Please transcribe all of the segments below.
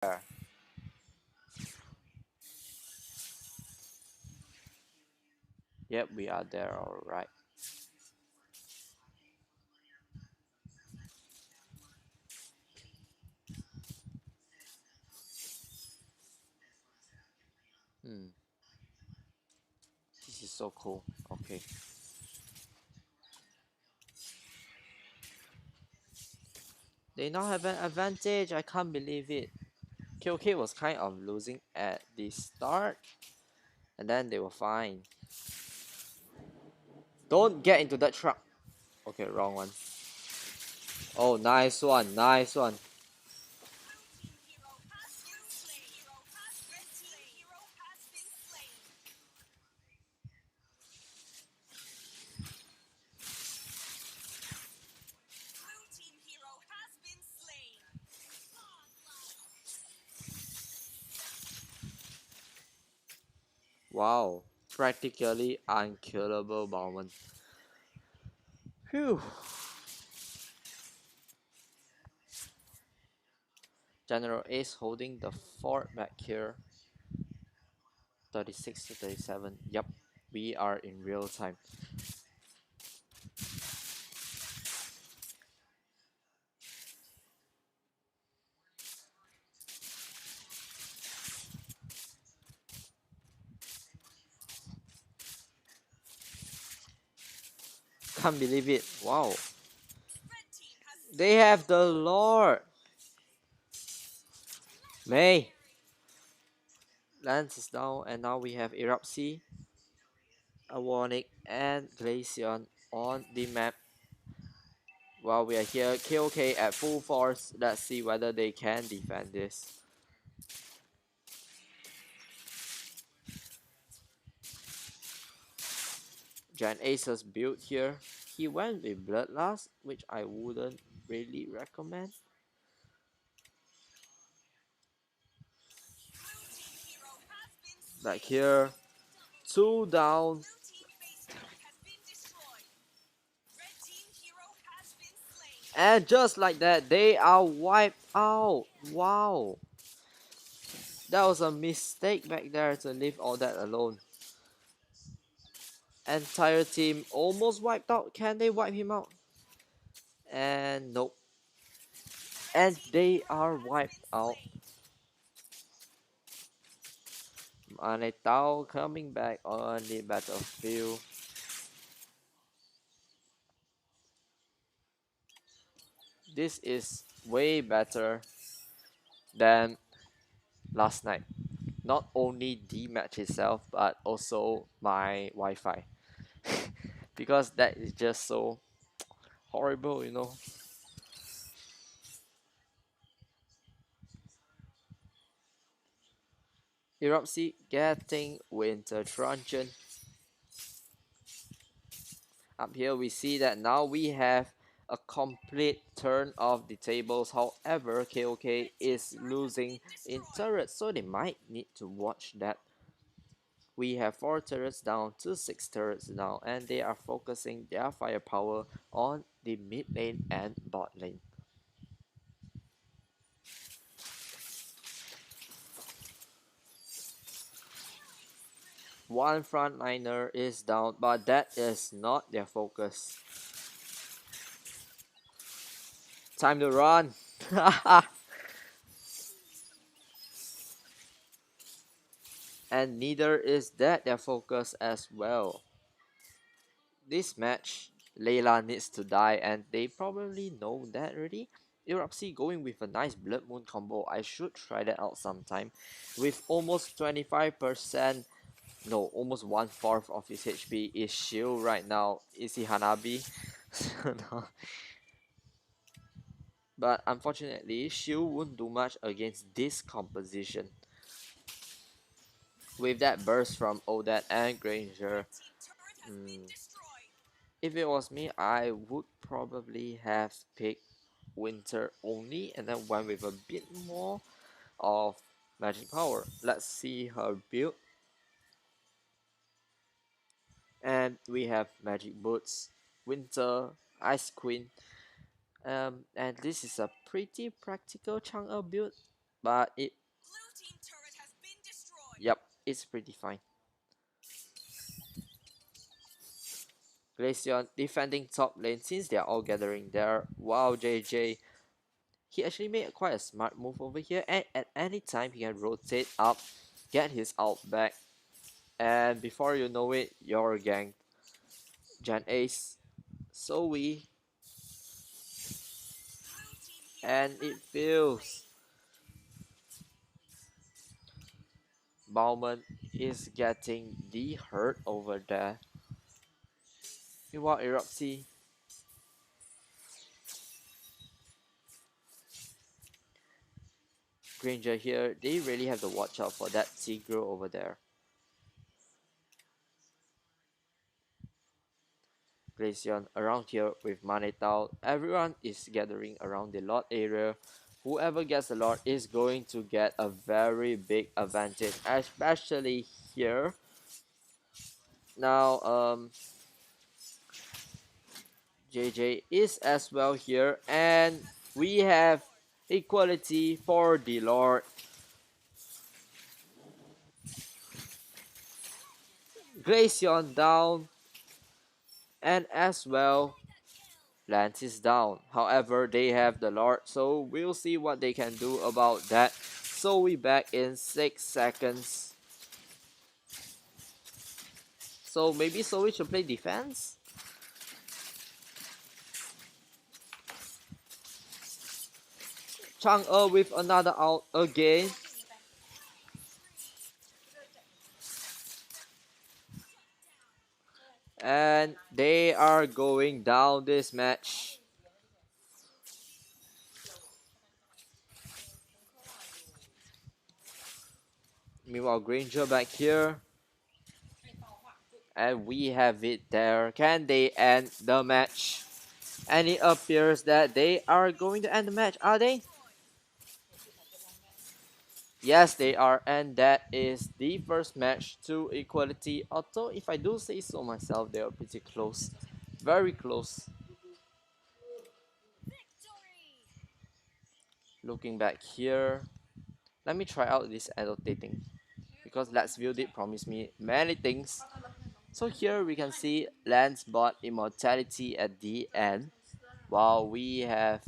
there. Yep, we are there, alright. Hmm, this is so cool. Okay. They now have an advantage. I can't believe it. KOK was kind of losing at the start, and then they were fine. Don't get into that trap. Okay, wrong one. Oh, nice one, nice one. Wow, practically unkillable Bowman. Phew. General Ace holding the fort back here. 36 to 37. Yep, we are in real time. Can't believe it. Wow. They have the Lord. May. Lance is down, and now we have Erupsi, Awonic, and Glaceon on the map. While we are here, KOK at full force. Let's see whether they can defend this. Giant Ace's build here. He went with Bloodlust, which I wouldn't really recommend. Back here, 2 down. And just like that, they are wiped out. Wow. That was a mistake back there to leave all that alone. Entire team almost wiped out. Can they wipe him out? And nope. And they are wiped out. Manetao coming back on the battlefield. This is way better than last night. Not only the match itself, but also my Wi-Fi. Because that is just so horrible, you know. Erupsi getting Winter Truncheon. Up here we see that now we have a complete turn of the tables. However, KOK is losing in turrets, so they might need to watch that. We have 4 turrets down to 6 turrets now, and they are focusing their firepower on the mid lane and bot lane. One frontliner is down, but that is not their focus. Time to run. And neither is that their focus as well. This match, Layla needs to die, and they probably know that already. Erupsi going with a nice Blood Moon combo. I should try that out sometime. With almost 25%, no, almost 1/4 of his HP is shield right now. Is he Hanabi? No. But unfortunately, shield won't do much against this composition. With that burst from Odette and Granger, if it was me, I would probably have picked Winter only and then went with a bit more of magic power. Let's see her build. And we have magic boots, Winter, Ice Queen. And this is a pretty practical Chang'e build. but yep, it's pretty fine. Glaceon defending top lane since they are all gathering there. Wow, JJ. He actually made quite a smart move over here, and at any time he can rotate up, get his ult back, and before you know it, you're ganked. Gen Ace, Zoe, and it feels Bauman is getting the hurt over there. Meanwhile, Erupti, Granger here, they really have to watch out for that Tigro over there. Glaceon around here with Manetao. Everyone is gathering around the Lord area. Whoever gets the Lord is going to get a very big advantage, especially here. Now, JJ is as well here, and we have equality for the Lord. Glaceon down, and as well Lance is down. However, they have the Lord, so we'll see what they can do about that. So we back in 6 seconds. So maybe Zoe should play defense? Chang'e with another out again. And they are going down this match. Meanwhile, Granger back here. And we have it there. Can they end the match? And it appears that they are going to end the match, are they? Yes, they are. And that is the first match to equality. Although, if I do say so myself, they are pretty close. Very close. Looking back here. Let me try out this annotating, because Let's View did promise me many things. So here we can see Lance bought immortality at the end, while we have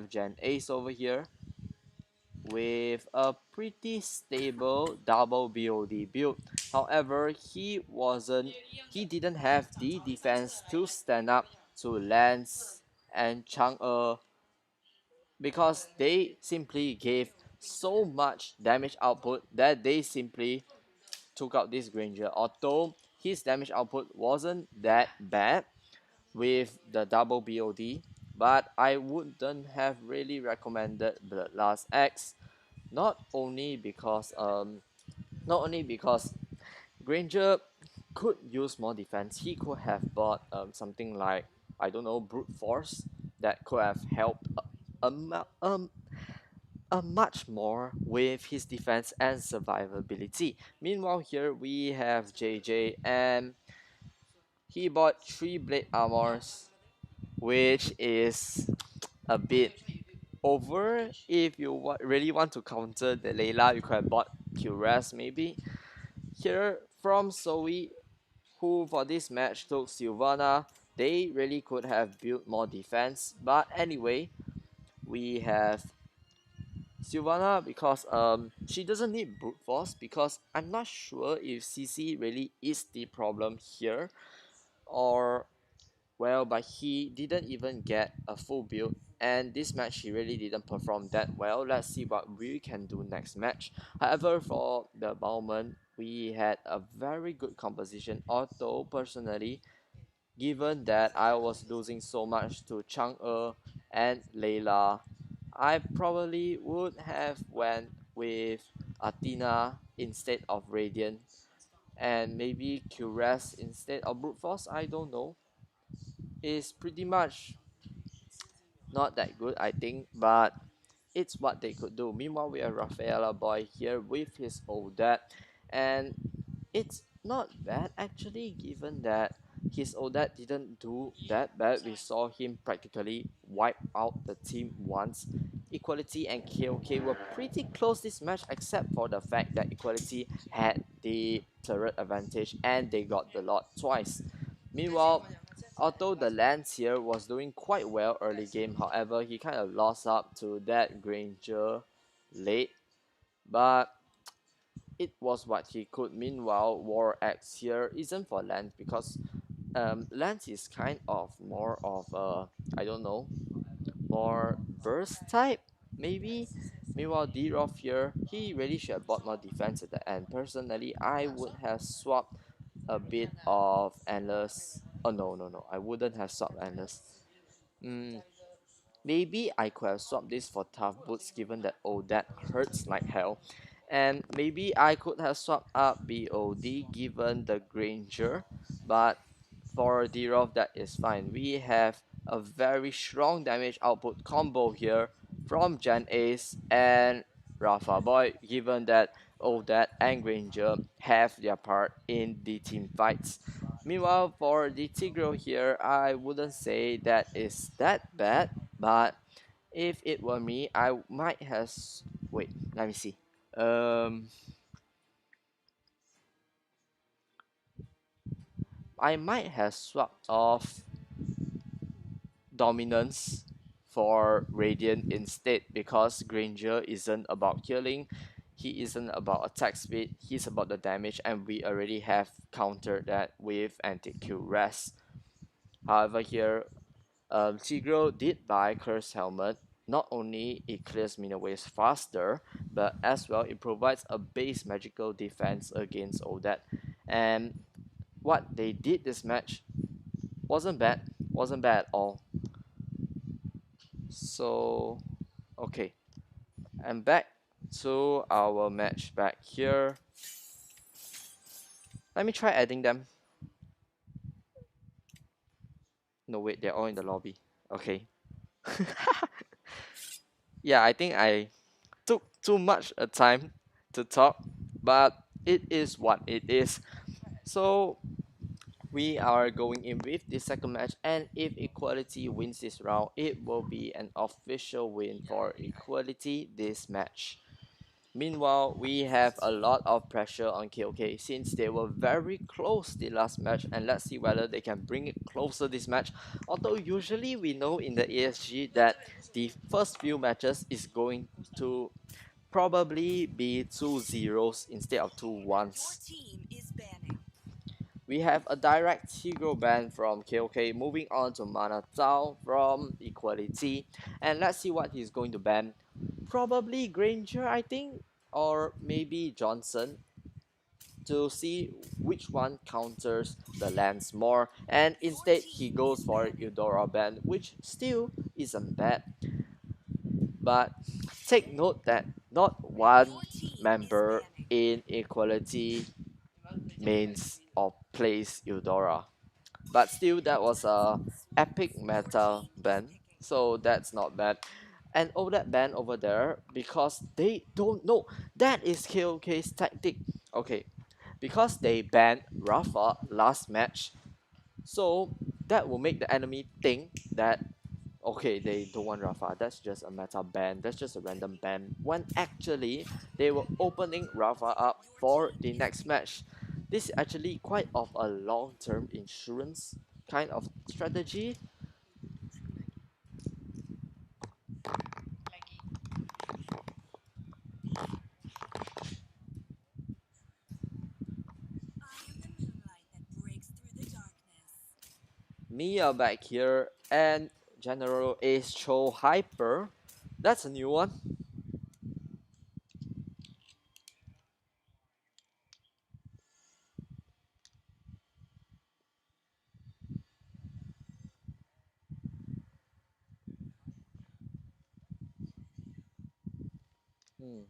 Gen Ace over here with a pretty stable double BOD build. However, he didn't have the defense to stand up to Lance and Chang'e, because they simply gave so much damage output that they simply took out this Granger. Although his damage output wasn't that bad with the double BOD, but I wouldn't have really recommended Bloodlust X, not only because Granger could use more defense. He could have bought something like, I don't know, brute force that could have helped much more with his defense and survivability. Meanwhile, here we have JJ, and he bought 3 blade armors, which is a bit over. If you really want to counter the Layla, you could have bought Qres maybe. Here from Zoe, who for this match took Sylvana, they really could have built more defense. But anyway, we have Sylvana because she doesn't need brute force, because I'm not sure if CC really is the problem here, or well, but he didn't even get a full build, and this match he really didn't perform that well. Let's see what we can do next match. However, for the Bowman, we had a very good composition, although personally, given that I was losing so much to Chang'e and Layla, I probably would have went with Athena instead of Radiant, and maybe Qres instead of Brute Force. I don't know. It's pretty much not that good, I think, but it's what they could do. Meanwhile, we have Rafaela Boy here with his old dad, and it's not bad actually, given that his Odette didn't do that bad. We saw him practically wipe out the team once. Equality and KOK were pretty close this match, except for the fact that Equality had the turret advantage and they got the lot twice. Meanwhile, although the Lance here was doing quite well early game, however, he kind of lost up to that Granger late, but it was what he could. Meanwhile, War X here isn't for Lance because Lance is kind of more of a, I don't know, more burst type maybe. Meanwhile, D-Roth here, he really should have bought more defense at the end. Personally, I would have swapped a bit of Endless. Oh no, no, no, I wouldn't have swapped Endless. Mm, Maybe I could have swapped this for Tough Boots given that oh that hurts like hell. And maybe I could have swapped up BOD given the Granger, but for D-Roth that is fine. We have a very strong damage output combo here from Gen Ace and Rafa Boy, given that Odette and Granger have their part in the team fights. Meanwhile, for the Tigro here, I wouldn't say that is that bad, but if it were me, I might have. Wait, let me see. Um, I might have swapped off dominance for Radiant instead because Granger isn't about killing, he isn't about attack speed, he's about the damage, and we already have countered that with anti-Q rest. However, here Tigro did buy Curse Helmet. Not only it clears minion waves faster, but as well it provides a base magical defense against Odette. And what they did this match wasn't bad at all. So okay, and back to our match back here. Let me try adding them. No wait, they're all in the lobby. Okay. Yeah, I think I took too much time to talk, but it is what it is. So we are going in with the second match, and if Equality wins this round, it will be an official win for Equality this match. Meanwhile, we have a lot of pressure on KOK since they were very close the last match, and let's see whether they can bring it closer this match. Although usually we know in the ASG that the first few matches is going to probably be 2-0s instead of 2-1s. We have a direct hero ban from KOK, moving on to Mana Tao from Equality, and let's see what he's going to ban. Probably Granger, I think, or maybe Johnson, to see which one counters the lands more, and instead he goes for Eudora ban, which still isn't bad. But take note that not one member in Equality mains or plays Eudora. But still, that was a epic meta ban, so that's not bad. And all that ban over there, because they don't know, that is KOK's tactic. Okay, because they banned Rafa last match, so that will make the enemy think that okay, they don't want Rafa, that's just a meta ban, that's just a random ban, when actually they were opening Rafa up for the next match. This is actually quite of a long-term insurance kind of strategy. Mia back here and General Ace Cho Hyper. That's a new one. Hmm.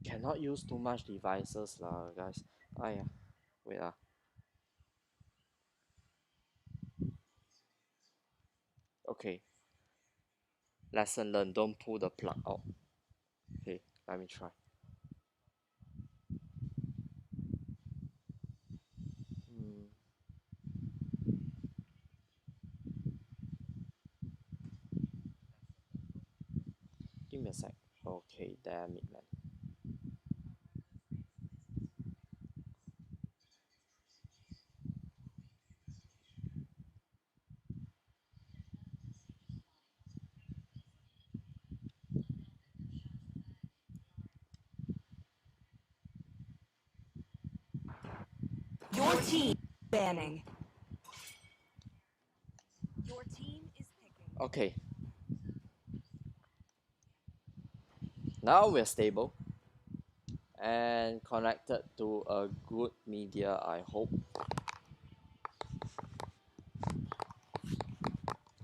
Cannot use too much devices lah, guys. Ah yeah, wait ah. Okay. Lesson learned, don't pull the plug out. Okay, let me try. Hmm, give me a sec. Okay, damn it, man. Your team banning. Your team is picking. Okay, now we're stable and connected to a good media, I hope.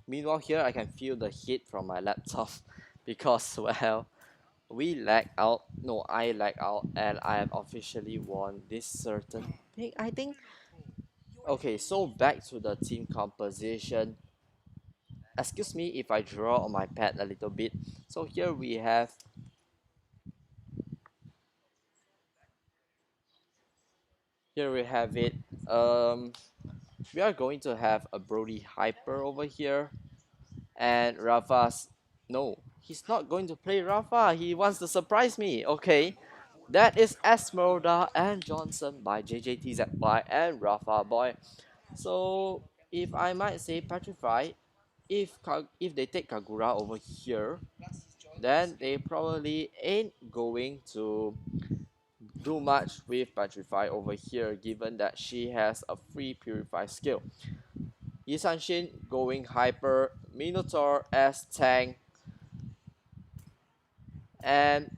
Meanwhile, here I can feel the heat from my laptop because, well, we lag out. No, I lag out, and I have officially won this certain pick, I think. Okay, so back to the team composition. Excuse me if I draw on my pad a little bit. So here we have it. Um, we are going to have a Brody Hyper over here, and Rafa's. No, he's not going to play Rafa. He wants to surprise me. Okay, that is Esmeralda and Johnson by JJTZY and Rafa Boy. So if I might say Petrify, if they take Kagura over here, then they probably ain't going to do much with Petrify over here, given that she has a free Purify skill. Yisanshin going Hyper, Minotaur as tank, and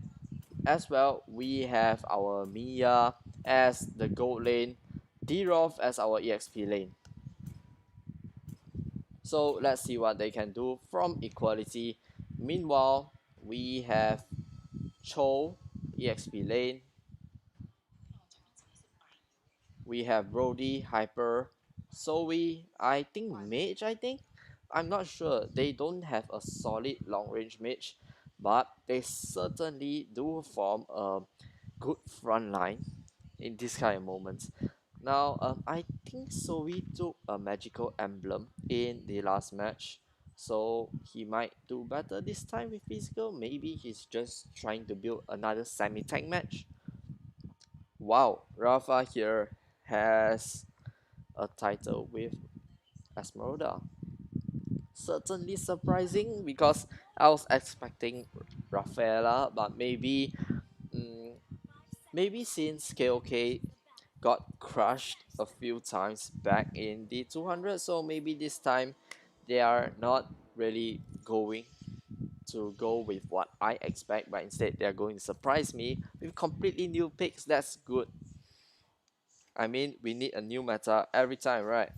as well we have our Mia as the gold lane, D-Roth as our EXP lane. So let's see what they can do from equality. Meanwhile, we have Cho, EXP lane. We have Brody, Hyper, Zoe, I think Mage, I think. I'm not sure. They don't have a solid long range mage, but they certainly do form a good front line in this kind of moments. Now, I think Zoe took a magical emblem in the last match, so he might do better this time with physical. Maybe he's just trying to build another semi-tank match. Wow, Rafa here has a title with Esmeralda. Certainly surprising because I was expecting Rafaela, but mm, maybe since KOK got crushed a few times back in the 200, so maybe this time they are not really going to go with what I expect, but instead they are going to surprise me with completely new picks. That's good. I mean, we need a new meta every time, right?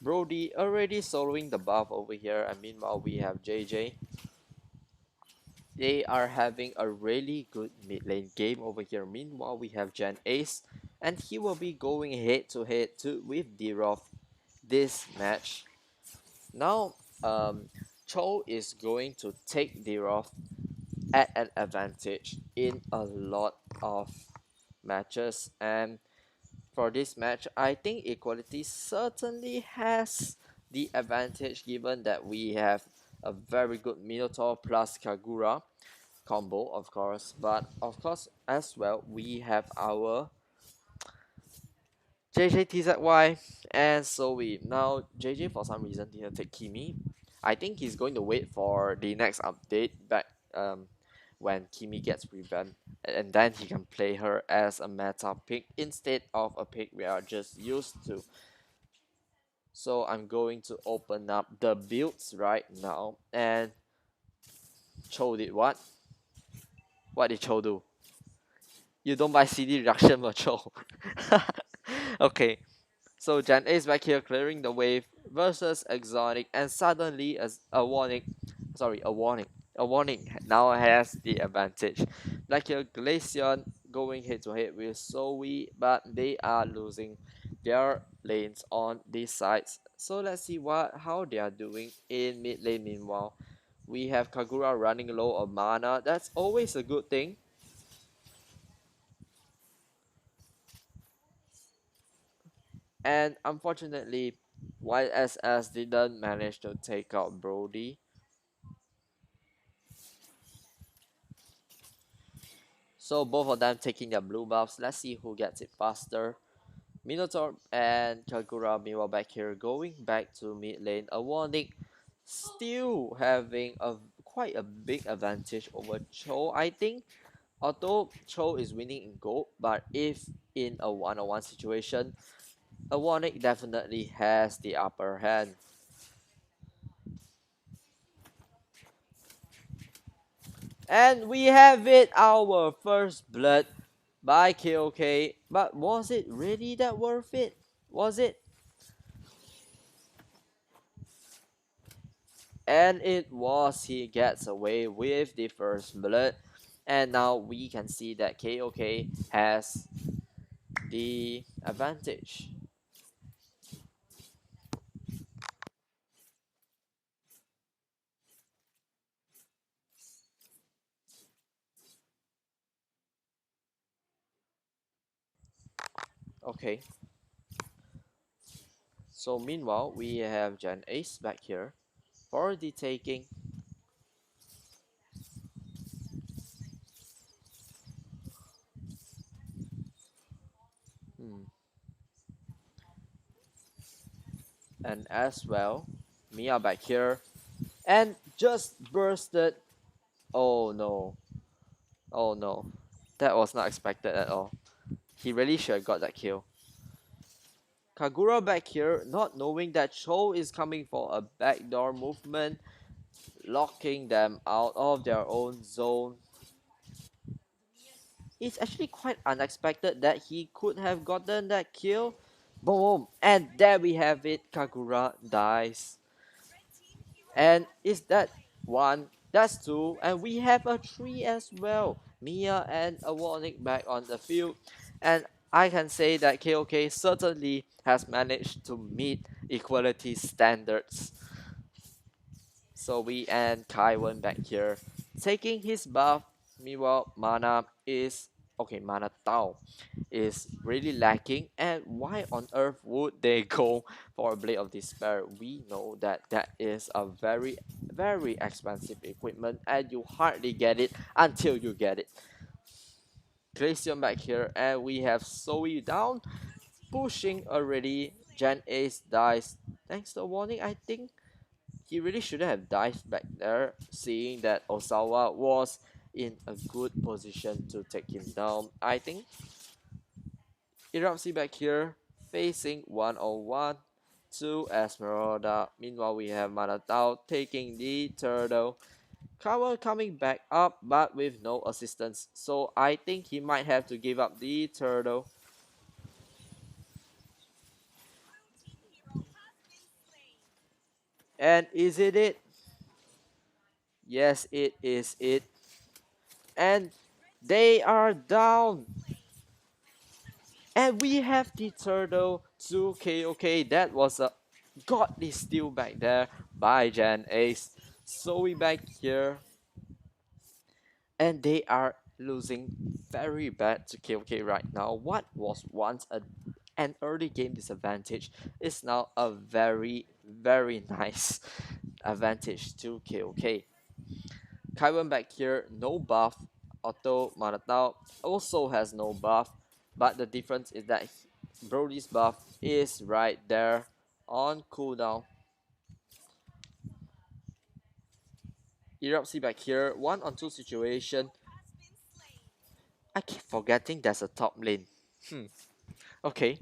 Brody already soloing the buff over here, and meanwhile we have JJ. They are having a really good mid lane game over here. Meanwhile we have Gen Ace, and he will be going head to head with D-Roth this match. Now, Cho is going to take D-Roth at an advantage in a lot of matches, and for this match, I think equality certainly has the advantage given that we have a very good Minotaur plus Kagura combo, of course, but of course, as well, we have our JJTZY and Zoe. Now, JJ for some reason didn't take Kimi. I think he's going to wait for the next update back when Kimi gets revamped, and then he can play her as a meta pick instead of a pick we are just used to. So I'm going to open up the builds right now, and Cho did what? What did Cho do? You don't buy CD reduction for Cho. Okay, so Gen A is back here clearing the wave versus Exotic, and suddenly as a warning now has the advantage. Black here Glaceon going head to head with Zoe, but they are losing their lanes on these sides. So let's see how they are doing in mid lane. Meanwhile, we have Kagura running low on mana. That's always a good thing. And unfortunately, YSS didn't manage to take out Brody. So both of them taking their blue buffs. Let's see who gets it faster. Minotaur and Kagura meanwhile back here going back to mid lane. Awonic still having a quite a big advantage over Cho, I think. Although Cho is winning in gold, but if in a one-on-one situation, Awonic definitely has the upper hand. And we have it, our first blood by KOK. But was it really that worth it? Was it? And it was. He gets away with the first blood. And now we can see that KOK has the advantage. Okay. So meanwhile, we have Gen Ace back here for the taking. Hmm. And as well, Mia back here and just bursted. Oh no. Oh no. That was not expected at all. He really should have got that kill. Kagura back here, not knowing that Cho is coming for a backdoor movement, locking them out of their own zone. It's actually quite unexpected that he could have gotten that kill. Boom! And there we have it. Kagura dies. And is that one? That's two. And we have a three as well. Mia and Awonic back on the field. And I can say that KOK certainly has managed to meet equality standards. So we and Kaiwan back here taking his buff. Meanwhile, mana is okay. Mana Tao is really lacking. And why on earth would they go for a Blade of Despair? We know that that is a very expensive equipment, and you hardly get it until you get it. Glaceon back here, and we have Zoe down, pushing already. Gen Ace dies thanks to a warning, I think. He really shouldn't have dived back there, seeing that Osawa was in a good position to take him down. I think Erupsi back here facing 101 to Esmeralda. Meanwhile, we have Manatao taking the turtle. Kawa coming back up but with no assistance. So I think he might have to give up the turtle. And is it it? Yes, it is it. And they are down. And we have the turtle to KOK. That was a godly steal back there by Gen Ace. So we back here. And they are losing very bad to KOK right now. What was once an early game disadvantage is now a very nice advantage to KOK. Kaiwan back here, no buff. Otto Manatao also has no buff, but the difference is that Brody's buff is right there on cooldown. Erupsi back here, 1-on-2 situation. I keep forgetting there's a top lane. Okay.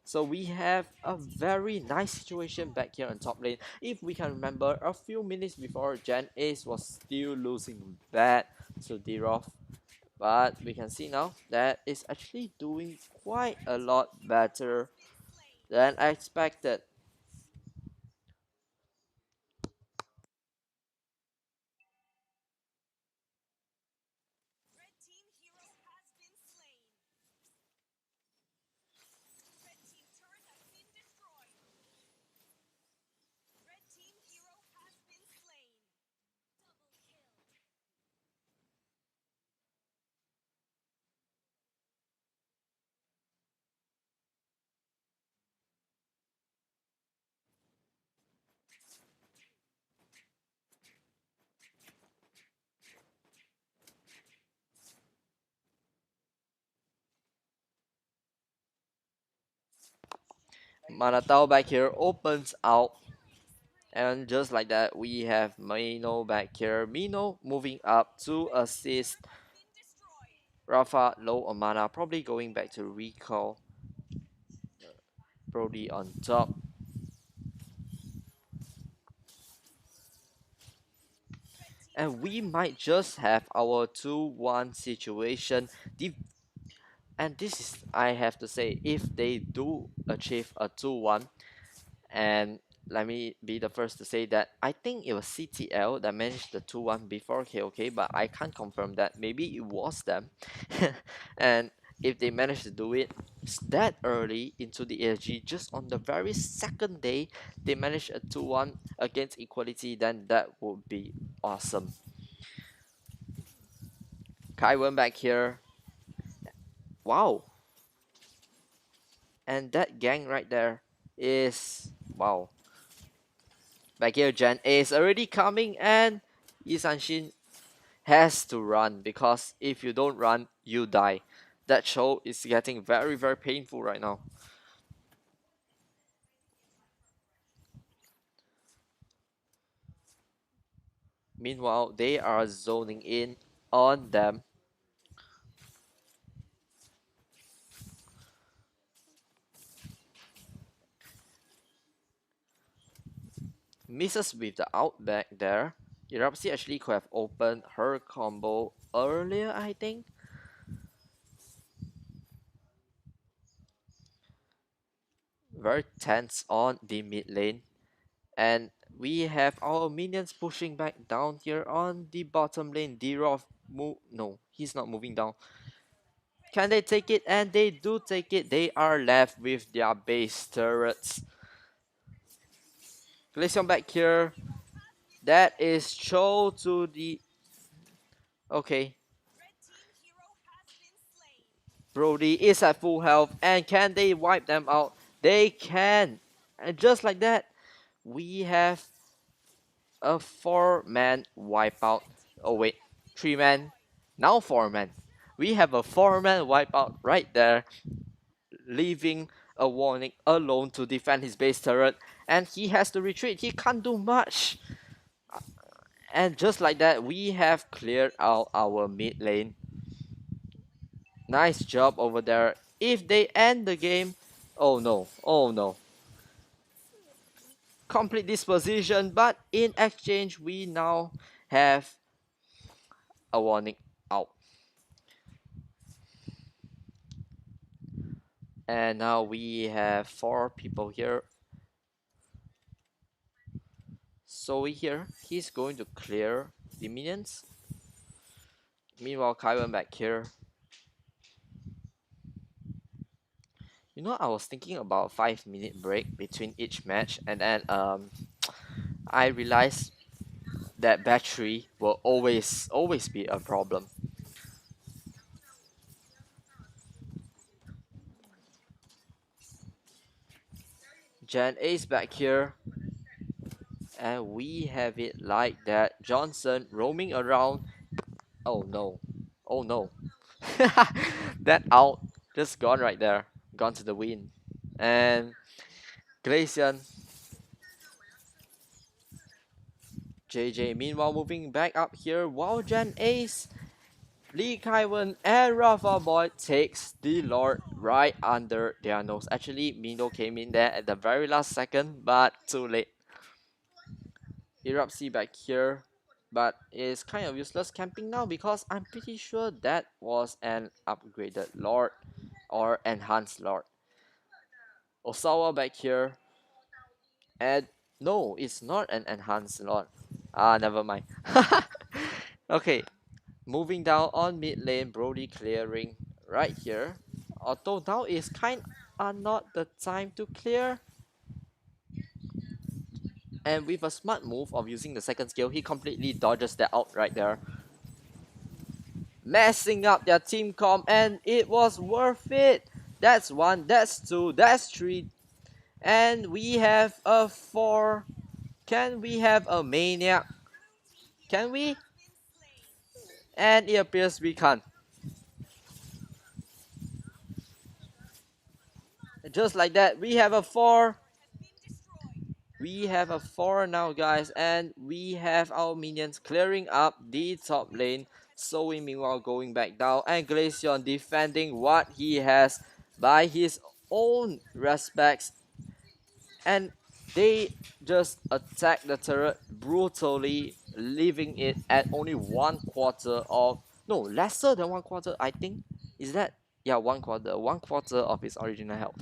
So we have a very nice situation back here on top lane. If we can remember, a few minutes before, Gen Ace was still losing bad to D-Roth. But we can see now that it's actually doing quite a lot better than I expected. Manatao back here opens out. And just like that, we have Mino back here. Mino moving up to assist Rafa low on mana, probably going back to recall. Brody on top. And we might just have our 2-1 situation. And this is, I have to say, if they do achieve a 2-1, and let me be the first to say that I think it was CTL that managed the 2-1 before KOK, but I can't confirm that. Maybe it was them. And if they managed to do it that early into the ASG, just on the very second day, they managed a 2-1 against Equality, then that would be awesome. Kai went back here. Wow. And that gang right there is, wow. Back here, Gen A is already coming, and Yisanshin has to run, because if you don't run, you die. That show is getting very, very painful right now. Meanwhile, they are zoning in on them. Misses with the outback there. Erupsi actually could have opened her combo earlier, I think. Very tense on the mid lane. And we have our minions pushing back down here on the bottom lane. D-Roth move. No, he's not moving down. Can they take it? And they do take it. They are left with their base turrets. Glaceon back here. That is Cho to the... Okay. Brody is at full health. And can they wipe them out? They can. And just like that, we have a 4-man wipeout. Oh wait, 3-man. Now 4-man. We have a 4-man wipeout right there, leaving a warning alone to defend his base turret, and he has to retreat. He can't do much. And just like that, we have cleared out our mid lane. Nice job over there. If they end the game, oh no, oh no. Complete disposition, but in exchange, we now have a warning out. And now we have 4 people here. So here, he's going to clear the minions. Meanwhile, Kai went back here. You know, I was thinking about 5-minute break between each match, and then I realized that battery will always be a problem. Gen A's back here, and we have it like that. Johnson roaming around. Oh no, oh no. That out just gone right there, gone to the wind. And Glacian, JJ meanwhile moving back up here, while Gen Ace, Lee Kaiwen and Rafa Boy takes the Lord right under their nose. Actually, Mino came in there at the very last second, but too late. Erupsi back here, but is kind of useless camping now, because I'm pretty sure that was an upgraded Lord or enhanced Lord. Osawa back here, and no, it's not an enhanced Lord. Ah, never mind. Okay, moving down on mid lane, Brody clearing right here. Although now is kind of not the time to clear. And with a smart move of using the second skill, he completely dodges that out right there, messing up their team comp, and it was worth it. That's 1, that's 2, that's 3, and we have a 4. Can we have a maniac? Can we? And it appears we can't. Just like that, we have a 4. We have a 4 now, guys, and we have our minions clearing up the top lane. Zoe meanwhile going back down, and Glaceon defending what he has by his own respects, and they just attack the turret brutally, leaving it at only 1/4 of, no, lesser than 1/4, I think. Is that, yeah, 1/4 of his original health.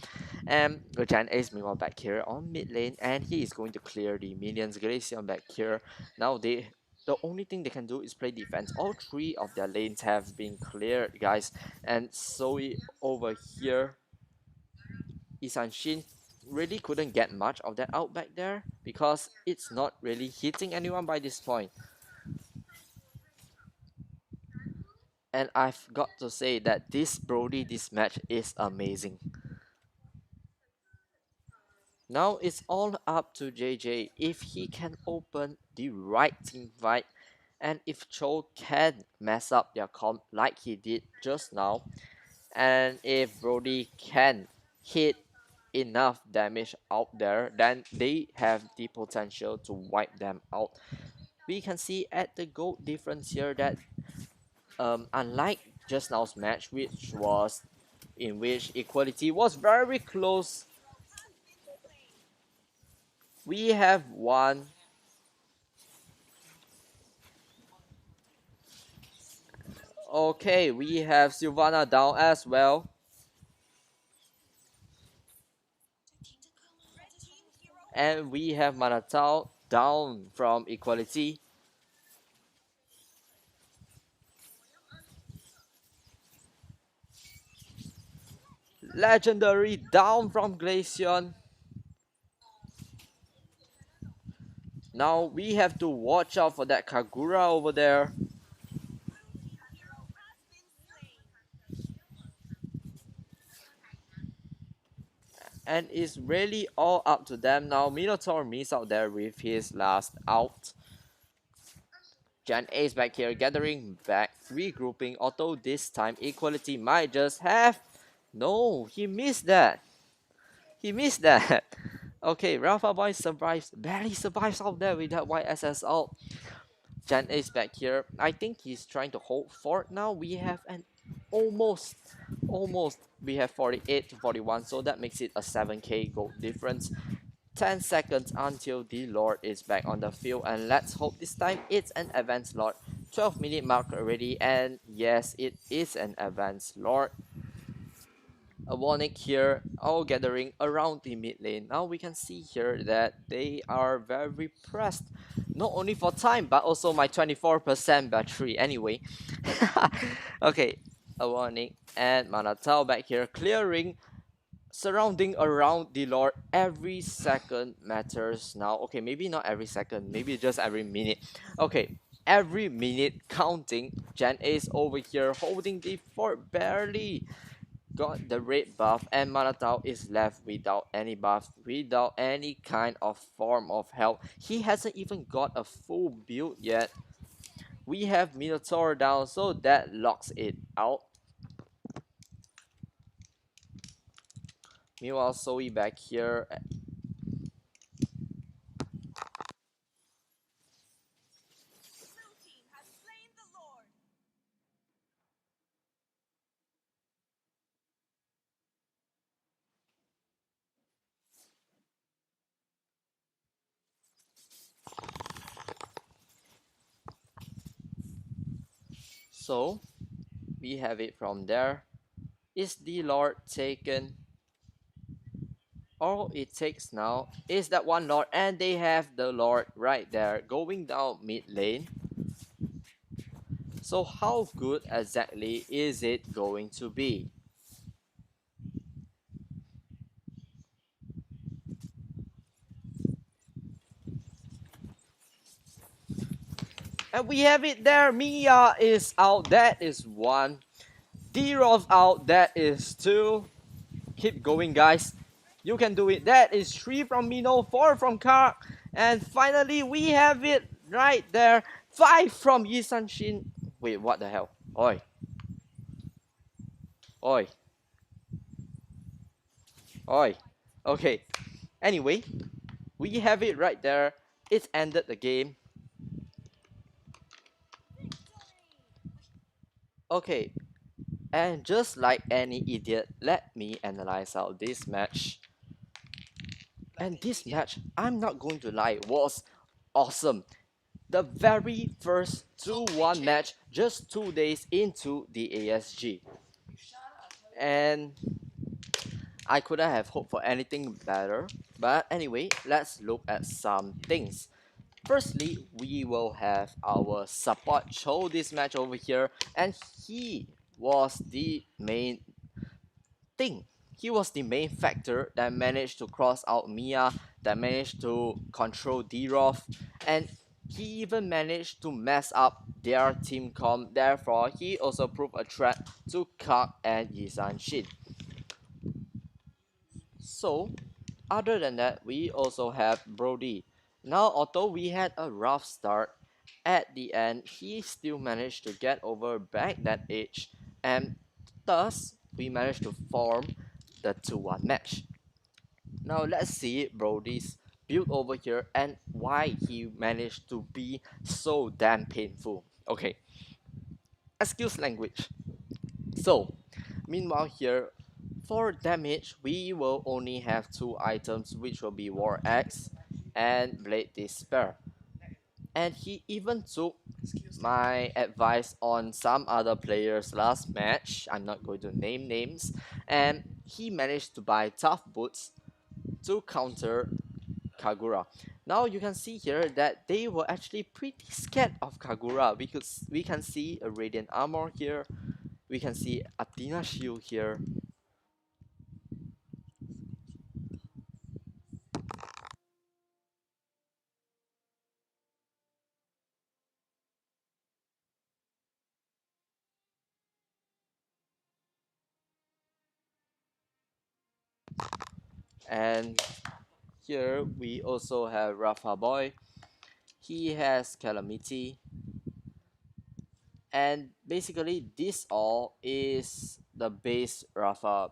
And Giant Ace meanwhile back here on mid lane, and he is going to clear the minions. Glaceon back here. Now the only thing they can do is play defense. All 3 of their lanes have been cleared, guys. And Zoe over here, Isanshin really couldn't get much of that out back there because it's not really hitting anyone by this point. And I've got to say that this match is amazing. Now it's all up to JJ if he can open the right team fight, and if Cho can mess up their comp like he did just now, and if Brody can hit enough damage out there, then they have the potential to wipe them out. We can see at the gold difference here that unlike just now's match, which was in which equality was very close, we have won. Okay, we have Sylvana down as well. And we have Manatao down from equality. Legendary down from Glaceon. Now we have to watch out for that Kagura over there. And it's really all up to them now. Minotaur miss out there with his last out. Jan Ace back here gathering back, regrouping, although this time equality might just have. No, he missed that. He missed that. Okay, Rafa Boy survives, barely survives out there with that YSS ult. Jan Ace back here. I think he's trying to hold fort now. We have an almost, we have 48 to 41, so that makes it a 7k gold difference. 10 seconds until the Lord is back on the field, and let's hope this time it's an advanced Lord. 12-minute mark already, and yes, it is an advanced Lord. A warning here, all gathering around the mid lane. Now we can see here that they are very pressed, not only for time but also my 24% battery anyway. Okay, a warning, and Manatao back here clearing, surrounding around the Lord. Every second matters now. Okay, maybe not every second, maybe just every minute. Okay, every minute counting. Jan Ace over here holding the fort, barely got the red buff, and Manatao is left without any buff, without any kind of form of health. He hasn't even got a full build yet. We have Minotaur down, so that locks it out. Meanwhile, Zoe back here. So we have it from there. Is the Lord taken? All it takes now is that one Lord, and they have the Lord right there going down mid lane. So how good exactly is it going to be? And we have it there. Mia is out. That is one. D-Rolf out. That is two. Keep going, guys. You can do it. That is 3 from Mino, 4 from Kak. And finally, we have it right there. 5 from Yisanshin. Wait, what the hell? Oi. Oi. Oi. Okay. Anyway, we have it right there. It's ended the game. Okay, and just like any idiot, let me analyze out this match. And this match, I'm not going to lie, was awesome. The very first 2-1 match just 2 days into the ASG. And I couldn't have hoped for anything better. But anyway, let's look at some things. Firstly, we will have our support show this match over here, and he was the main thing. He was the main factor that managed to cross out Mia, that managed to control D-Roth, and he even managed to mess up their team comp. Therefore, he also proved a threat to Kok and Yisan Shin. So, other than that, we also have Brody. Now, although we had a rough start, at the end, he still managed to get over back that edge, and thus, we managed to form the 2-1 match. Now, let's see Brody's build over here and why he managed to be so damn painful. Okay, excuse language. So, meanwhile here, for damage, we will only have two items, which will be War Axe and Blade Despair. And he even took my advice on some other players last match. I'm not going to name names. And he managed to buy tough boots to counter Kagura. Now you can see here that they were actually pretty scared of Kagura because we can see a Radiant Armor here, we can see Athena Shield here. And here we also have Rafa Boy. He has Calamity. And basically this all is the base Rafa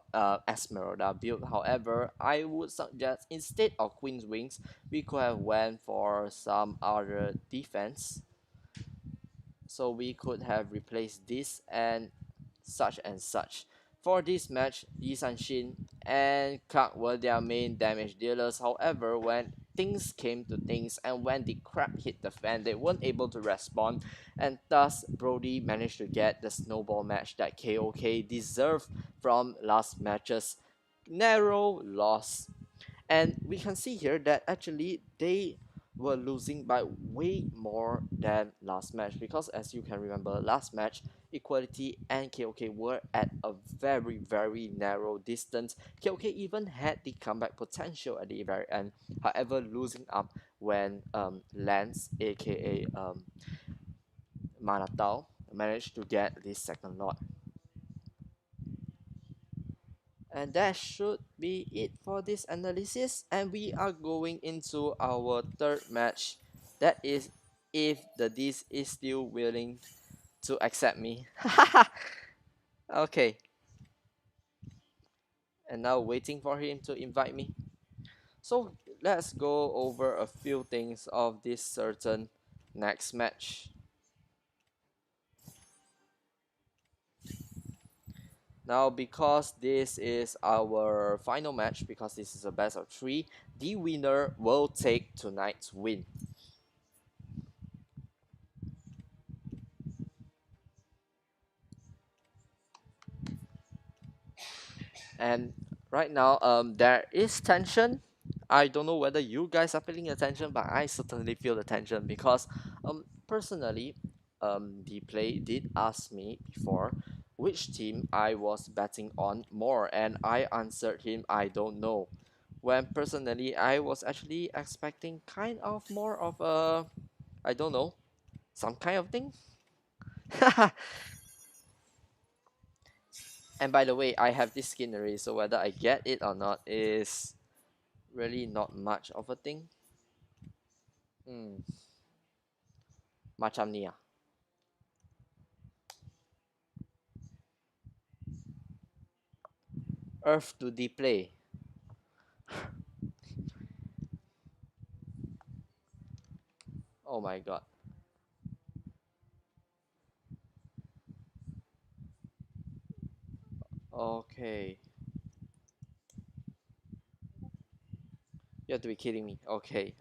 Esmeralda build. However, I would suggest instead of Queen's Wings, we could have went for some other defense. So we could have replaced this and such. For this match, Yi Shin and Kak were their main damage dealers. However, when things came to things and when the crap hit the fan, they weren't able to respond, and thus Brody managed to get the snowball match that KOK deserved from last match's narrow loss. And we can see here that actually they were losing by way more than last match, because as you can remember, last match Equality and KOK were at a very narrow distance. KOK even had the comeback potential at the very end, however losing up when Lance aka Manatao managed to get this second lot. And that should be it for this analysis, and we are going into our third match. That is, if the Dis is still willing to accept me. Okay, and now waiting for him to invite me. So let's go over a few things of this certain next match. Now, because this is our final match, because this is a best of 3, the winner will take tonight's win. And right now, there is tension. I don't know whether you guys are feeling the tension, but I certainly feel the tension because, personally, the play did ask me before which team I was betting on more, and I answered him I don't know. When personally, I was actually expecting kind of more of a, I don't know, some kind of thing. And by the way, I have this skin already, so whether I get it or not is really not much of a thing. Hmm, macam ni ah. Earth to the play. Oh my god. Okay. You have to be kidding me. Okay.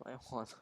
I want.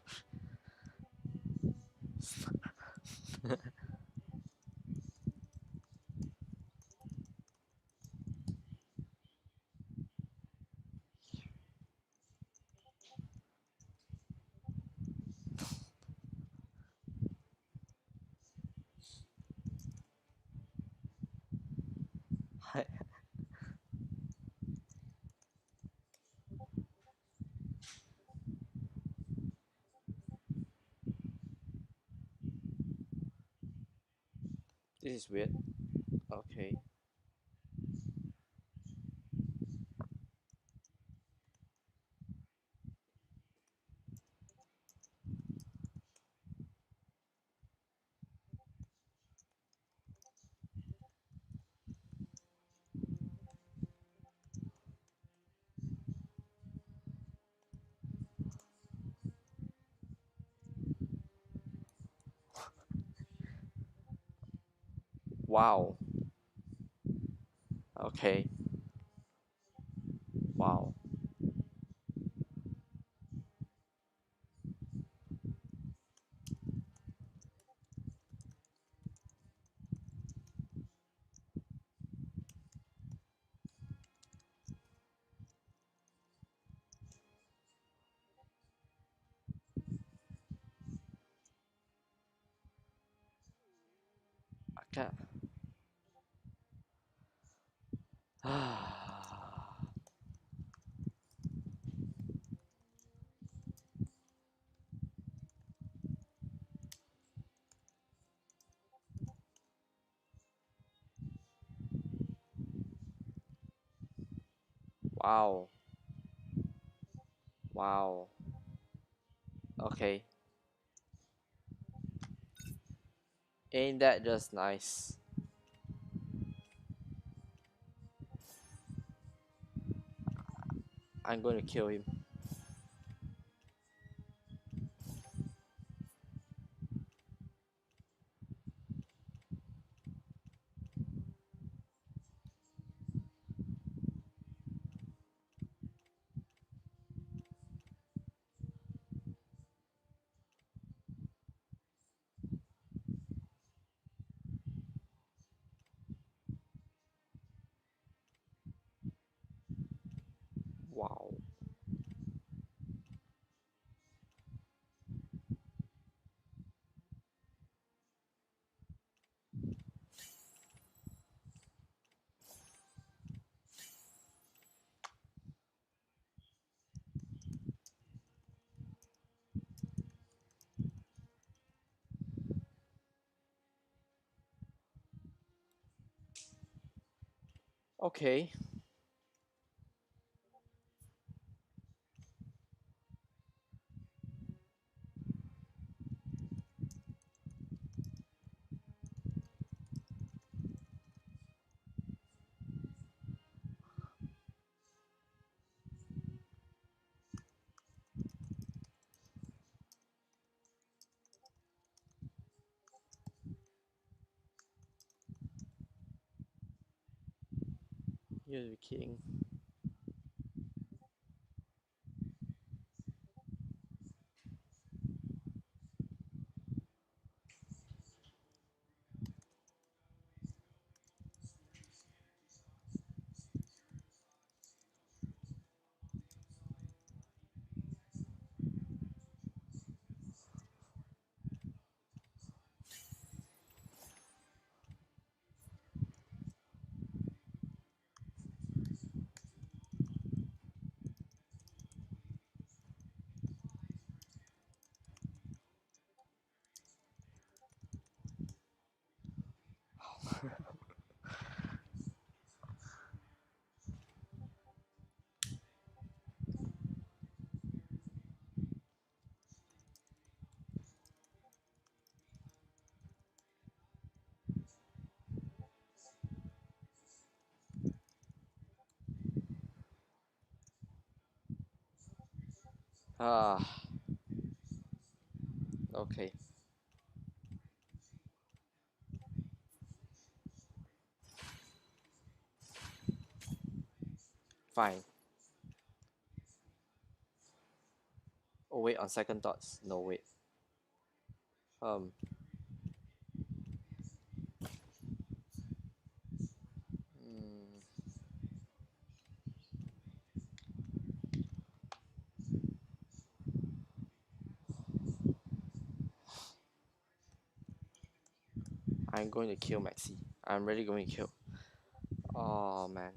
This is weird. Okay. Wow. Okay. Wow. I can't. Wow. Wow. Okay. Ain't that just nice? I'm going to kill him. Wow. Okay. You're kidding. Ah, okay, fine. Oh wait, on second thoughts, no wait. Um, mm, I'm going to kill Maxi. I'm really going to kill. Oh man.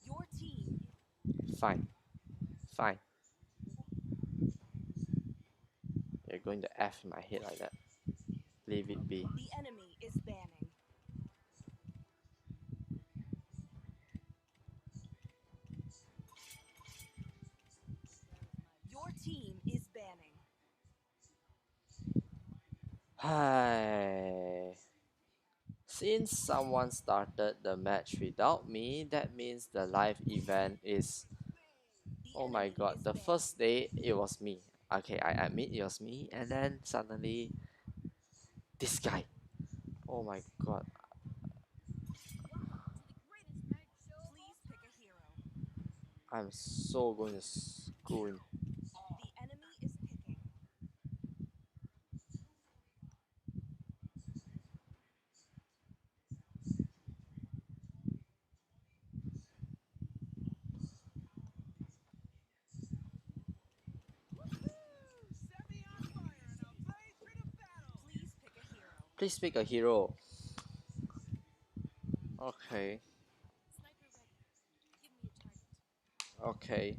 Your team Fine, fine. You're going to F in my head like that. Leave it be. the enemy is banning. Your team is banning. Hi. Since someone started the match without me, that means the live event is. The Oh my enemy god, is the banning. first day it was me. Okay, I admit it was me, and then suddenly this guy. Oh my god, Please pick a hero. I'm so going to screw him. The enemy is picking. Please pick a hero. Please pick a hero. Okay, Sniper ready. Give me a target. okay.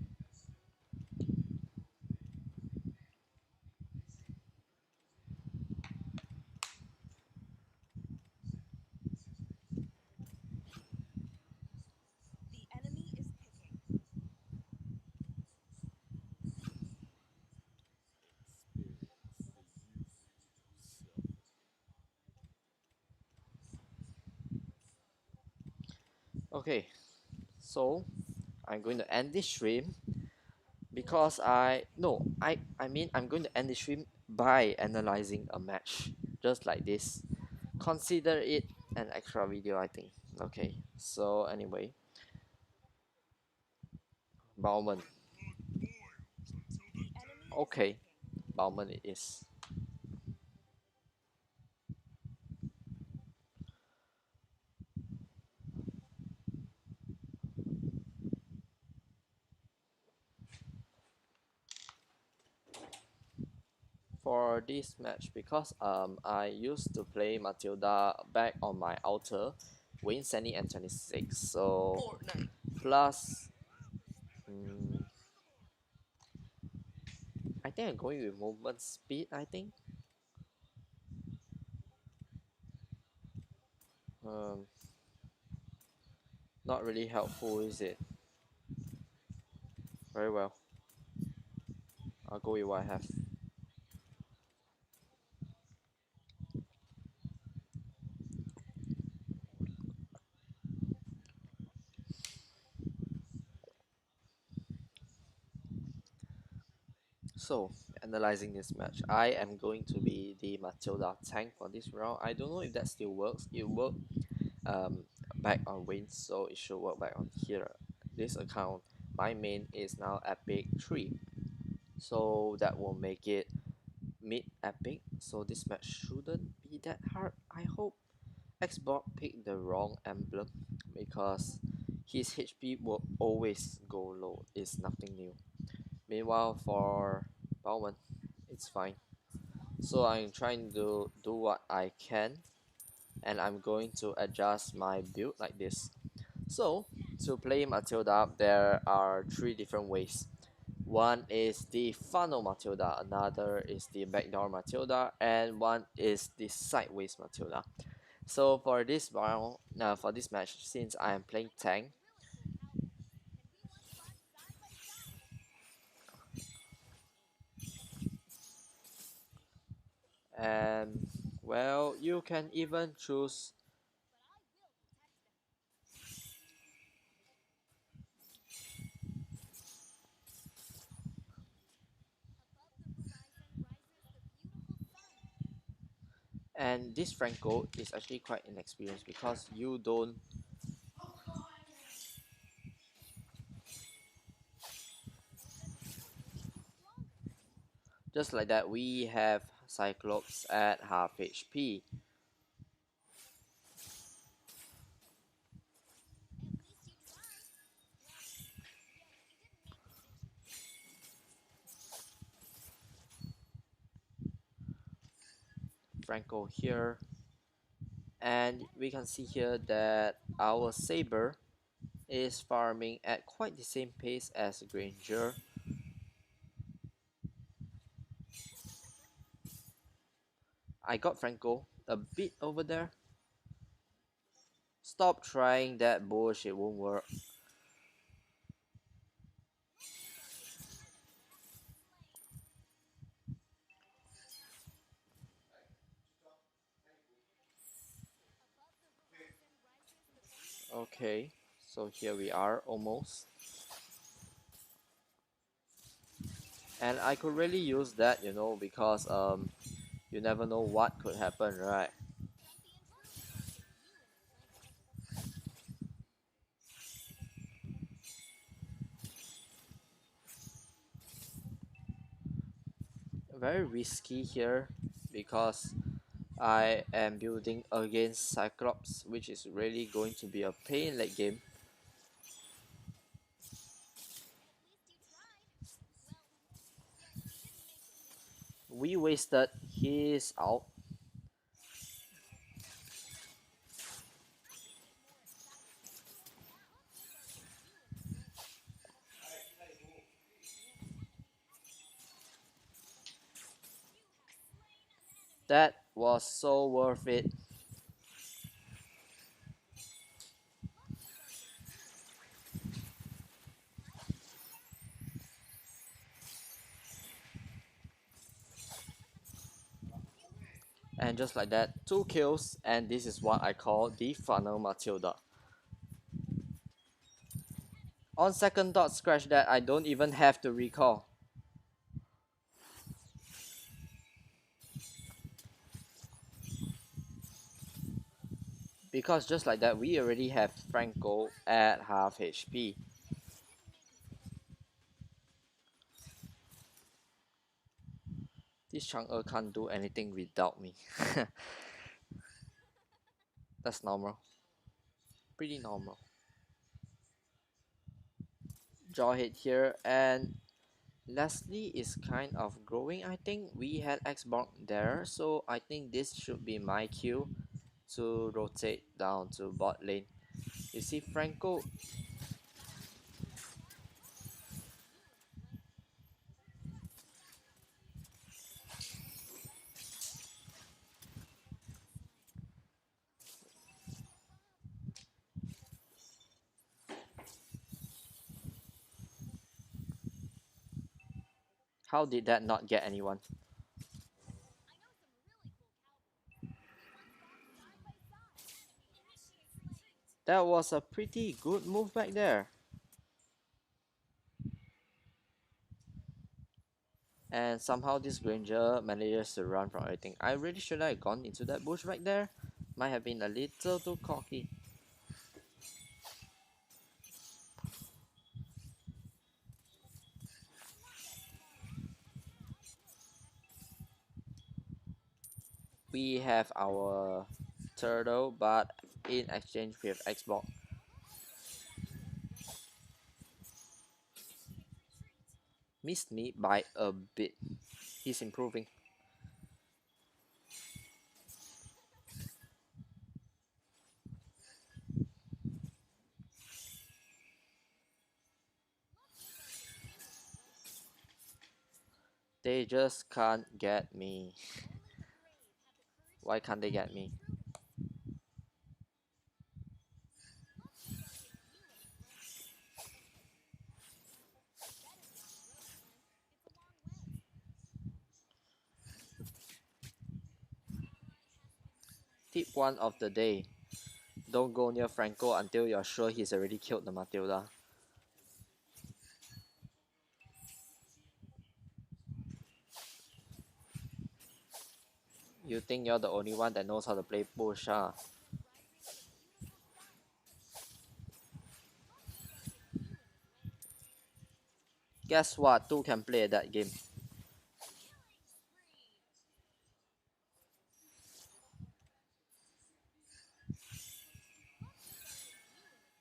The enemy is picking. Okay, so I'm going to end this stream because I mean I'm going to end the stream by analyzing a match just like this. Consider it an extra video, I think. Okay, so anyway, Bauman. The enemy is Okay, picking. Bauman it is. For this match, because I used to play Matilda back on my altar, win Sandy and 26. So plus, mm, I think I'm going with movement speed. I think um, not really helpful, is it? Very well. I'll go with what I have. So, analyzing this match, I am going to be the Matilda tank for this round. I don't know if that still works. It worked um, back on wins, so it should work back on here. This account, my main is now Epic 3, so that will make it mid Epic. So this match shouldn't be that hard. I hope Xbox picked the wrong emblem because his HP will always go low. It's nothing new. Meanwhile, for Bowman, it's fine. So I'm trying to do what I can, and I'm going to adjust my build like this. So To play Matilda, there are three different ways. One is the funnel Matilda, another is the backdoor Matilda, and one is the sideways Matilda. So for this round, for this match, since I am playing tank, and well, you can even choose. And this Franco is actually quite inexperienced because you don't. Just like that, we have Cyclops at half HP. Franco here, and we can see here that our Saber is farming at quite the same pace as Granger. I got Franco a bit over there. Stop trying that bullshit, it won't work. Okay, so here we are almost. And I could really use that, because you never know what could happen, right? Very risky here because I am building against Cyclops, which is really going to be a pain late game. We wasted his out. That was so worth it. And just like that, 2 kills, and this is what I call the funnel Matilda. On second thought, scratch that, I don't even have to recall. Because just like that, we already have Franco at half HP. This Chang'e can't do anything without me. That's normal. Pretty normal. Jawhead here, and Leslie is kind of growing. I think we had Xbox there, so I think this should be my cue to rotate down to bot lane. You see Franco. How did that not get anyone? That was a pretty good move back there. And somehow this Granger manages to run from everything. I really should have gone into that bush right there. Might have been a little too cocky. We have our turtle, but in exchange we have Xbox. Missed me by a bit. He's improving. They just can't get me. Only the brave have the courage Why to can't they confront get me? intruders. Most started viewing rain. You better be on the road, son. It's a long way. Tip 1 of the day. Don't go near Franco until you're sure he's already killed the Matilda. You think you're the only one that knows how to play push, huh? Just rising in a beautiful sun. Most started viewing rain. Guess what? Two can play that game. Killing spree. Most started viewing rain. I'm not yet strong enough, but I'll get it.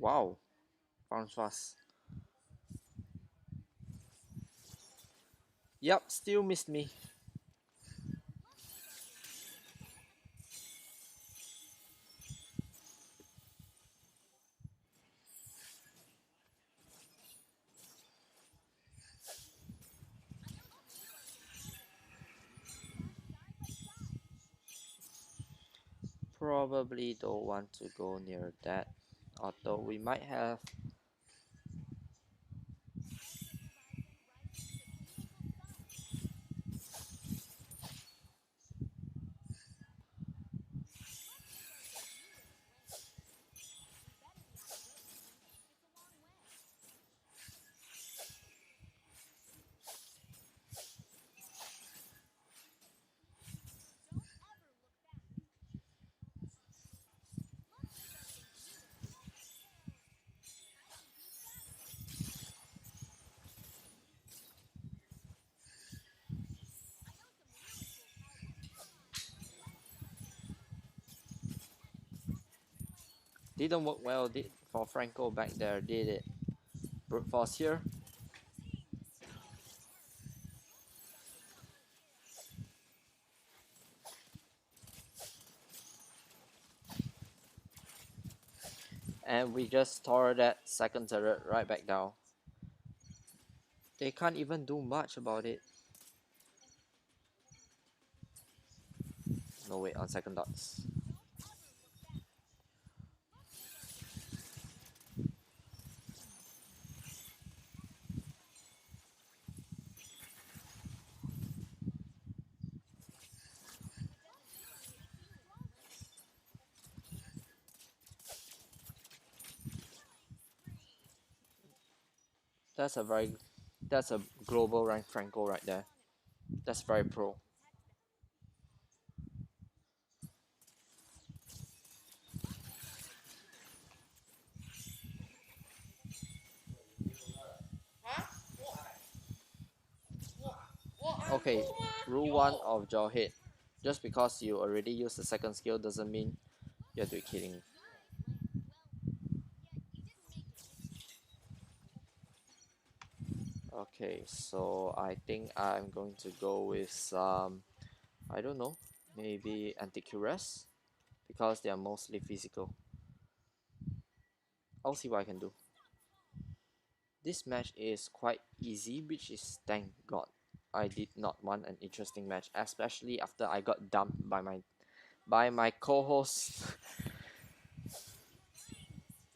Wow, bounce fast. Yup, still missed me. Most started viewing rain. Most started viewing rain. Fight side by side. Probably don't want to go near that. Although we might have. Most of the horizon rising in a beautiful sun. Most started viewing rain. You better be on the road, son. It's a long way. Don't ever look back. Most started viewing rain. I can beat that. I know some really cool power-ups. Let's start there. Didn't work well for Franco back there, did it? Brute force here. Most started viewing air. And we just tore that second turret right back down. They can't even do much about it. No wait, on second dots. Don't ever look back. Most started viewing air. Most started viewing rain. Killing spree. That's a global rank Franco right there. Strong enough. That's But very I'll still pro. protect them. Most started viewing rain. Okay, rule 1 of Jawhead. Just because you already used the second skill doesn't mean Most you're doing started kidding. viewing rain. Yet you didn't make it, did you? Okay, so I think I'm going to go with some, I don't know, maybe Anticuras because they are mostly physical. I'll see what I can do. This match is quite easy, which is thank God. I did not want an interesting match, especially after I got dumped by my co-host. Betraying the storm attack.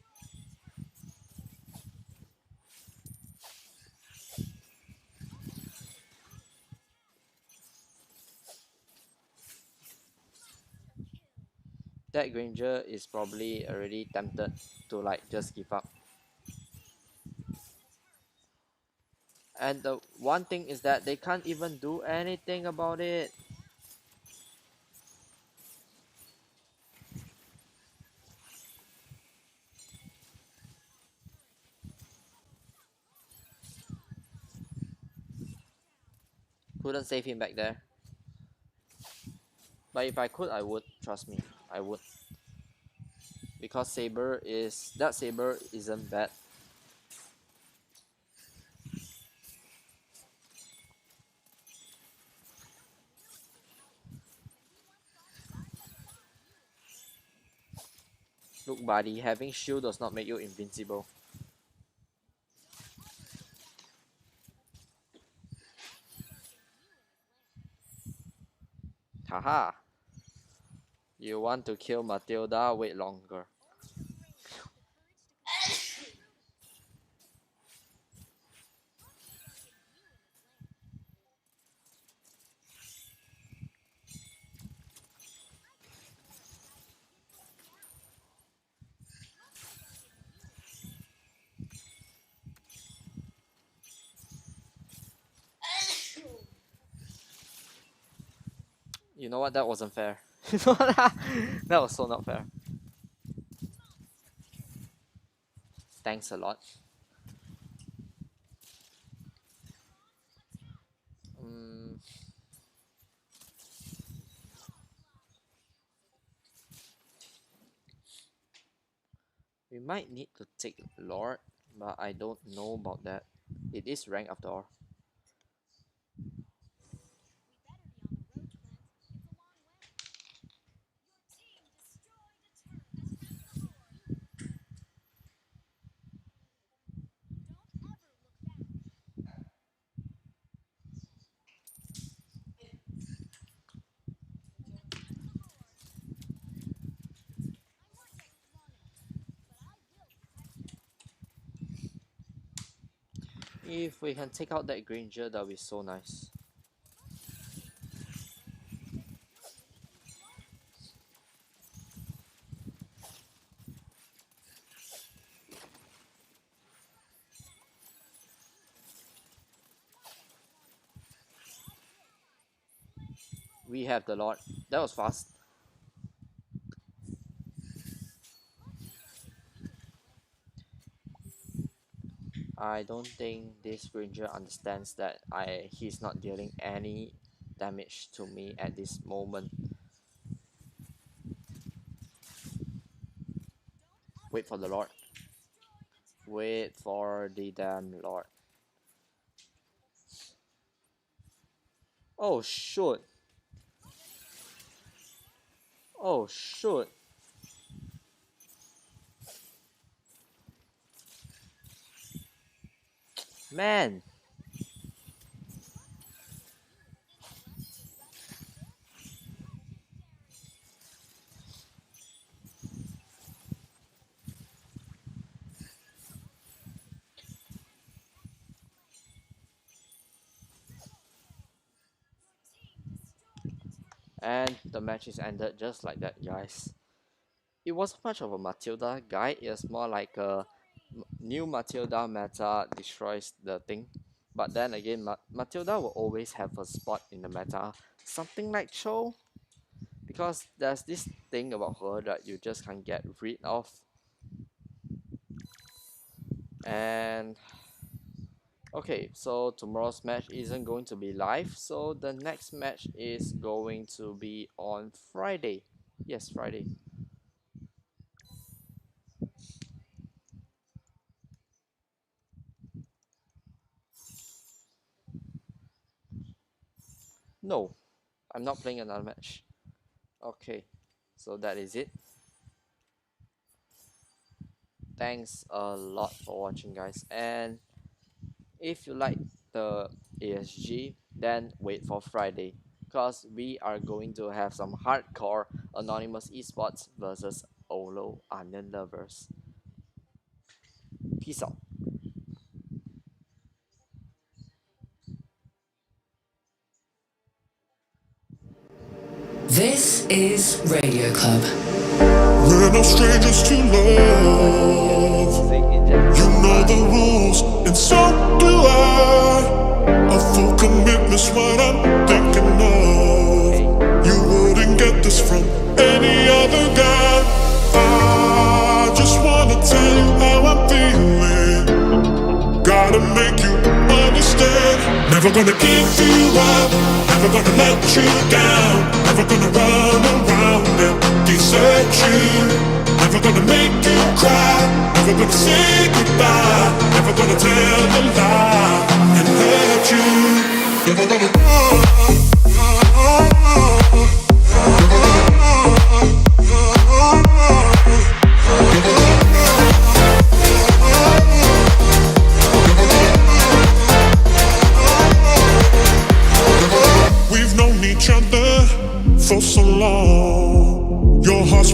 Most started viewing rain. Monster kill. That Granger is probably already tempted to like just give up. Team destroying a turret. And the one thing is that they can't even do anything about it. Turret destroyed. Shut down. Couldn't save him back there. But if I could, I would. Trust me, I would. Because that Saber isn't bad. Look, buddy, having shield does not make you invincible. Haha. You want to kill Matilda? Wait longer. You know what? That wasn't fair. You know what? That was so not fair. Thanks a lot. Mm, we might need to take Lord, but I don't know about that. It is rank after all. If we can take out that Granger, that would be so nice. We have the Lord. That was fast. I don't think this Granger understands that he's not dealing any damage to me at this moment. Wait for the Lord. Wait for the damn Lord. Oh shoot. Oh shoot. Man. And the match is ended just like that, guys. It wasn't much of a Matilda guide, it's more like a new Matilda meta destroys the thing. But then again, Matilda will always have a spot in the meta. Something like Cho, because there's this thing about her that you just can't get rid of. And okay, so tomorrow's match isn't going to be live, so the next match is going to be on Friday. Yes, Friday. No, I'm not playing another match. Okay, so that is it. Thanks a lot for watching, guys. And if you like the ASG, then wait for Friday, because we are going to have some hardcore anonymous esports versus Olo Onion lovers. Peace out. This is Radio Club. We're no strangers to love. You know the rules, and so do I. A full commitment's what I'm thinking of. You wouldn't get this from any other guy. I just wanna tell you how I'm feeling. Gotta make you understand. Never gonna give you up. Never gonna let you down. Never gonna run around and desert you. Never gonna make you cry. Never gonna say goodbye. Never gonna tell a lie and hurt you. Never gonna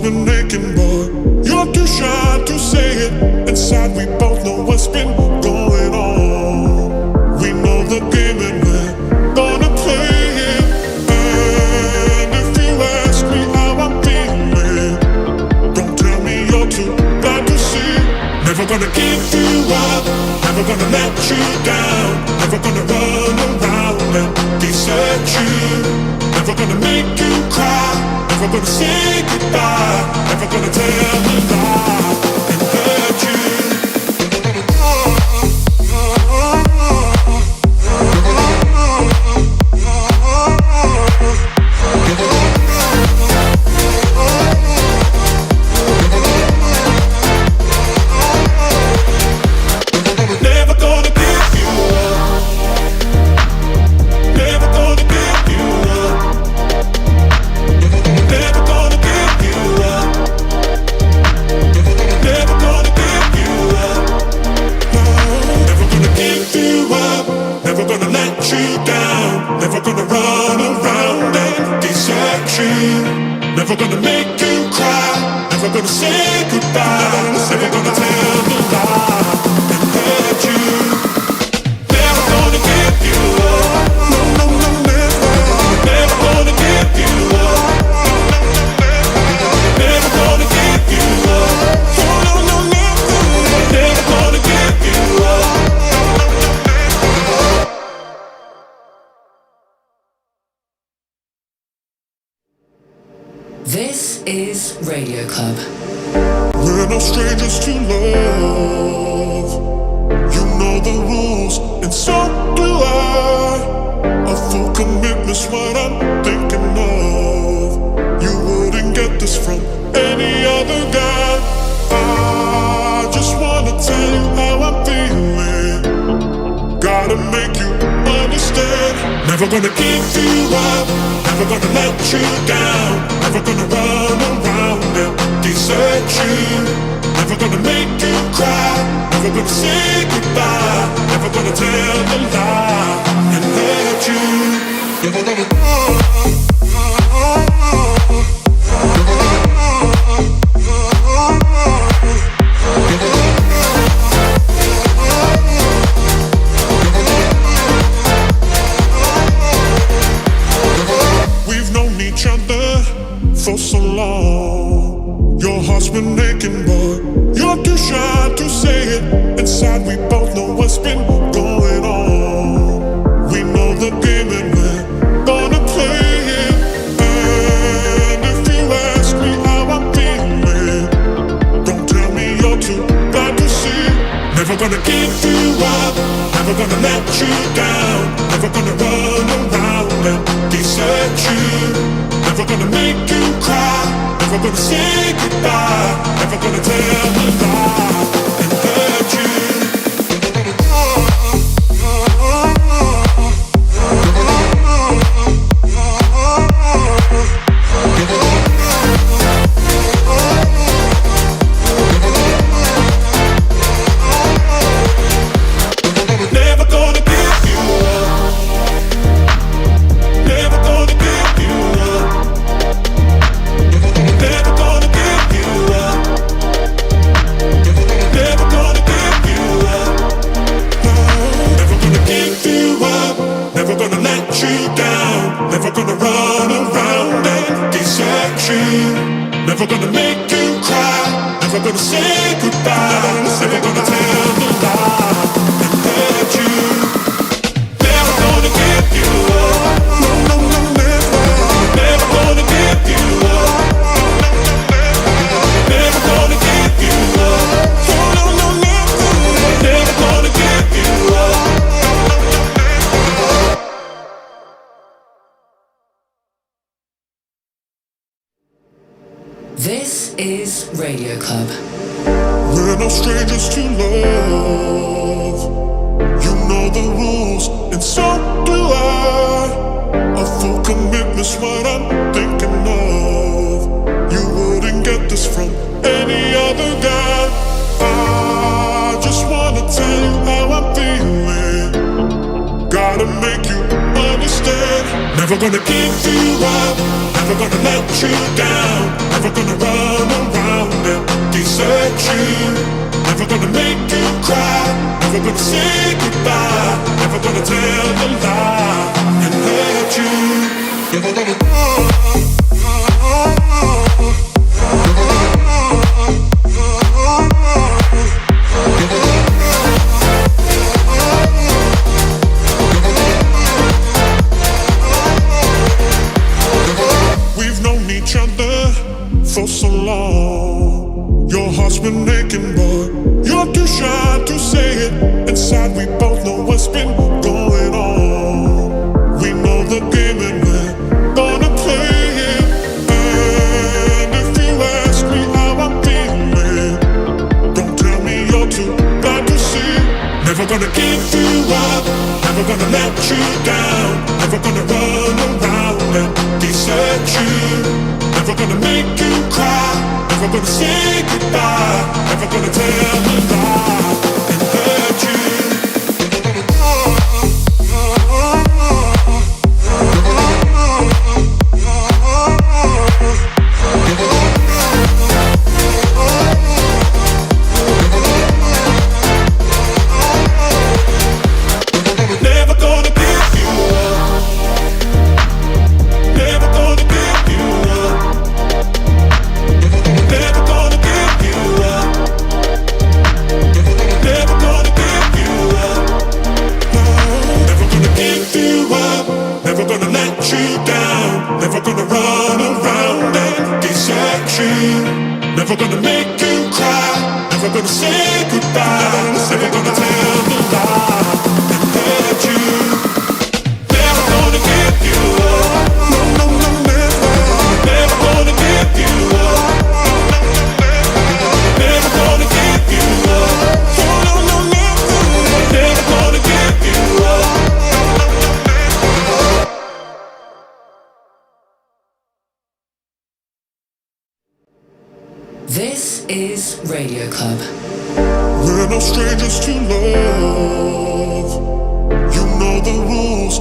been aching, boy. You're too shy to say it. Inside, we both know what's been going on. We know the game and we're gonna play it. And if you ask me how I'm feeling, don't tell me you're too blind to see. Never gonna give you up, never gonna let you down, never gonna run around and desert you. Never gonna make you cry, never gonna say goodbye, never gonna tell a lie and hurt you. Never gonna give you up, never gonna give you up, never gonna give you up, never gonna give you up, never gonna give you up, never gonna let you down, never gonna run around and desert you, never gonna make you cry, never gonna say goodbye, never gonna tell a lie and hurt you. Never gonna give you up, no, no, no, never. Never gonna give you up, never gonna give you up, oh, no, no, never. Never gonna give you up. This is Radio Club. We're no strangers to love. You know the rules, and so do I. A full commitment's what I'm thinking of. You wouldn't get this from any other guy. I just wanna tell you how I'm feeling. Gotta make you understand. Never gonna give you up, never gonna let you down, never gonna run around and desert you, never gonna make you cry, never gonna say goodbye, never gonna tell a lie and hurt you. Never gonna We've known each other for so long. Your heart's been aching, boy. You're too shy to say it. Inside, we both know what's been going on. We know the game and we're gonna play it. And if you ask me how I'm feeling, don't tell me you're too blind to see. Never gonna give you up, never gonna let you down, never gonna run around and desert you, never gonna make you cry, never gonna say goodbye, never gonna tell a lie and hurt you. Never gonna give you up, never gonna give you up, never gonna give you up, never gonna give you up, never gonna give you up, never gonna let you down, never gonna run around and desert you, never gonna make you cry, never gonna say goodbye, never gonna tell a lie and hurt you. Never gonna give you up, no, no, no, never. Never gonna give you up, never gonna give you up, oh, no, no, never. Never gonna give you up. This is Radio Club. We're no strangers to love. You know the rules, and so do I. A full commitment's what I'm thinking of. You wouldn't get this from any other guy. I just wanna tell you how I'm feeling. Gotta make you understand. Never gonna give you up, Never gonna let you down. Never gonna run around and desert you. Never gonna make you cry. Never gonna say goodbye. Never gonna tell a lie and hurt you. Never gonna. We've known each other for so long. Your heart's been aching, but you're too shy to say it. Inside, we both know what's been going on. We know the game and we're gonna play it. And if you ask me how I'm feeling, don't tell me you're too blind to see. Never gonna give you up. Never gonna let you down. Never gonna run around and desert you. Never gonna make you cry. Never gonna say goodbye. Never gonna tell a lie and hurt you. Never gonna give you up. Never gonna give you up. Never gonna give you up. Never gonna give you up. No, never gonna give you up. Never gonna let you down. Never gonna run around and desert you. Never gonna make you cry. Never gonna say goodbye. Never gonna tell the lie and hurt you. Never gonna give you up. No, no, no, never. Never gonna give you up. Never gonna give you up. No, no, no, never. Never gonna give you up. This is Radio Club. We're no strangers to love. You know the rules,